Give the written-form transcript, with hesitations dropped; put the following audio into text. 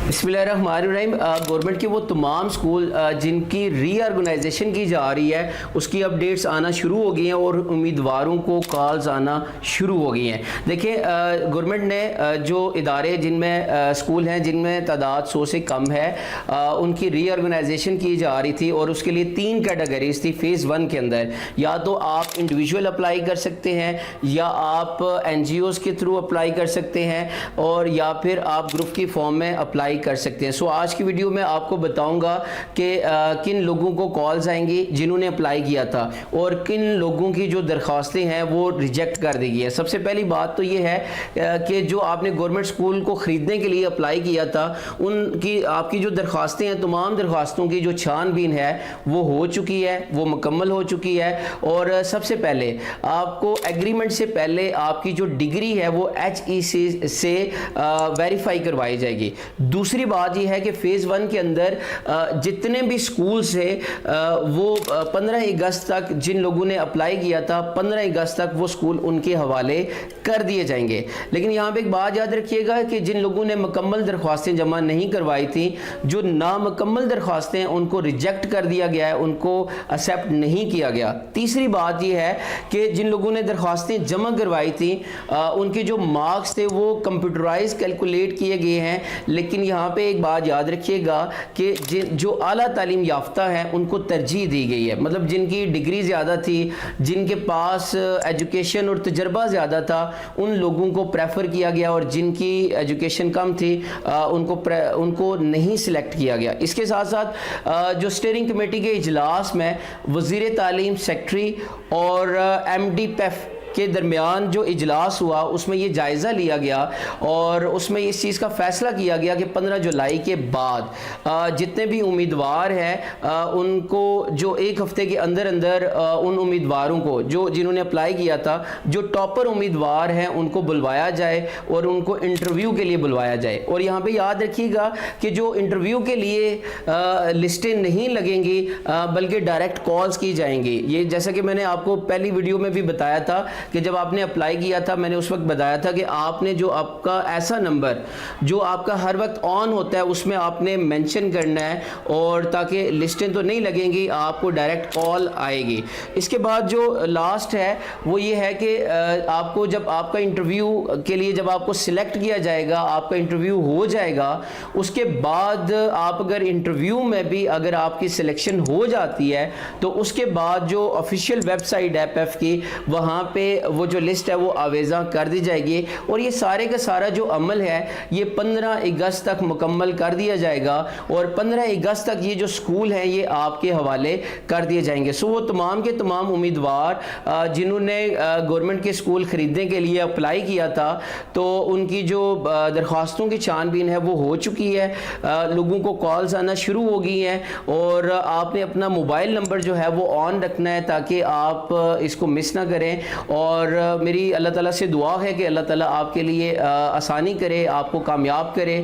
बिस्मिल्लाहिर्रहमानिर्रहीम। गवर्नमेंट के वो तमाम स्कूल जिनकी रीऑर्गेनाइजेशन की जा रही है उसकी अपडेट्स आना शुरू हो गई हैं और उम्मीदवारों को कॉल्स आना शुरू हो गई हैं। देखिए, गवर्नमेंट ने जो इदारे जिनमें स्कूल हैं जिनमें तादाद 100 से कम है उनकी रीऑर्गेनाइजेशन की जा रही थी और उसके लिए 3 कैटेगरीज थी फ़ेज़ 1 के अंदर। या तो आप इंडिविजुअल अप्लाई कर सकते हैं, या आप NGOs के थ्रू अप्लाई कर सकते हैं, और या फिर आप ग्रुप की फॉर्म में अप्लाई कर सकते हैं। सो आज की वीडियो में आपको बताऊंगा कि किन लोगों को कॉल्स आएंगी जिन्होंने अप्लाई किया था और किन लोगों की जो दरख्वास्तें हैं वो रिजेक्ट कर दी गई है। सबसे पहली बात तो ये है कि जो आपने गवर्नमेंट स्कूल को ख़रीदने के लिए अप्लाई किया था उनकी आपकी जो दरख्वास्तें हैं, तमाम दरख्वास्तों की जो छानबीन है वो हो चुकी है, वो मुकम्मल हो चुकी है। और सबसे पहले आपको एग्रीमेंट से पहले आपकी जो डिग्री है वो HEC से वेरीफाई करवाई जाएगी। दूसरी बात यह है कि फ़ेज़ 1 के अंदर जितने भी स्कूल्स है वो 15 अगस्त तक, जिन लोगों ने अप्लाई किया था 15 अगस्त तक वो स्कूल उनके हवाले कर दिए जाएंगे। लेकिन यहाँ पे एक बात याद रखिएगा कि जिन लोगों ने मुकम्मल दरख्वास्तें जमा नहीं करवाई थी, जो नामुकम्मल दरख्वास्तें उनको रिजेक्ट कर दिया गया है, उनको एक्सेप्ट नहीं किया गया। तीसरी बात यह है कि जिन लोगों ने दरख्वास्तें जमा करवाई थी उनके जो मार्क्स थे वो कंप्यूटराइज कैलकुलेट किए गए हैं। लेकिन यहाँ पे एक बात याद रखिएगा कि जो आला तालीम याफ्ता है उनको तरजीह दी गई है। मतलब जिनकी डिग्री ज़्यादा थी, जिनके पास एजुकेशन और तजर्बा ज़्यादा था, उन लोगों को प्रेफर किया गया, और जिनकी एजुकेशन कम थी उनको नहीं सिलेक्ट किया गया। इसके साथ साथ जो स्टीयरिंग कमेटी के इजलास में वज़ीर तालीम, सेक्रेटरी और MD PEF के दरमियान जो इजलास हुआ उसमें ये जायज़ा लिया गया और उसमें इस चीज़ का फ़ैसला किया गया कि 15 जुलाई के बाद जितने भी उम्मीदवार हैं उनको जो एक हफ़्ते के अंदर अंदर उन उम्मीदवारों को जिन्होंने अप्लाई किया था, जो टॉपर उम्मीदवार हैं उनको बुलवाया जाए और उनको इंटरव्यू के लिए बुलवाया जाए। और यहाँ पे याद रखिएगा कि जो इंटरव्यू के लिए लिस्टें नहीं लगेंगी बल्कि डायरेक्ट कॉल्स की जाएंगी। ये जैसा कि मैंने आपको पहली वीडियो में भी बताया था कि जब आपने अप्लाई किया था मैंने उस वक्त बताया था कि आपने जो आपका ऐसा नंबर जो आपका हर वक्त ऑन होता है उसमें आपने मेंशन करना है, और ताकि लिस्टें तो नहीं लगेंगी, आपको डायरेक्ट कॉल आएगी। इसके बाद जो लास्ट है वो ये है कि आपको जब आपका इंटरव्यू के लिए जब आपको सिलेक्ट किया जाएगा, आपका इंटरव्यू हो जाएगा, उसके बाद आप अगर इंटरव्यू में भी अगर आपकी सिलेक्शन हो जाती है तो उसके बाद जो ऑफिशियल वेबसाइट है PEF की, वहाँ पे वो जो लिस्ट है वो आवेज़ा कर दी जाएगी। और ये सारे का सारा जो अमल है ये 15 अगस्त तक मुकम्मल कर दिया जाएगा और 15 अगस्त तक ये जो स्कूल हैं ये आपके हवाले कर दिए जाएंगे। सो वो तमाम के तमाम उम्मीदवार जिन्होंने गवर्नमेंट के स्कूल ख़रीदने के लिए अप्लाई किया था तो उनकी जो दरख्वास्तों की छानबीन है वो हो चुकी है, लोगों को कॉल्स आना शुरू हो गई हैं, और आपने अपना मोबाइल नंबर जो है वो ऑन रखना है ताकि आप इसको मिस ना करें। और मेरी अल्लाह ताला से दुआ है कि अल्लाह ताला आपके लिए आसानी करे, आपको कामयाब करे।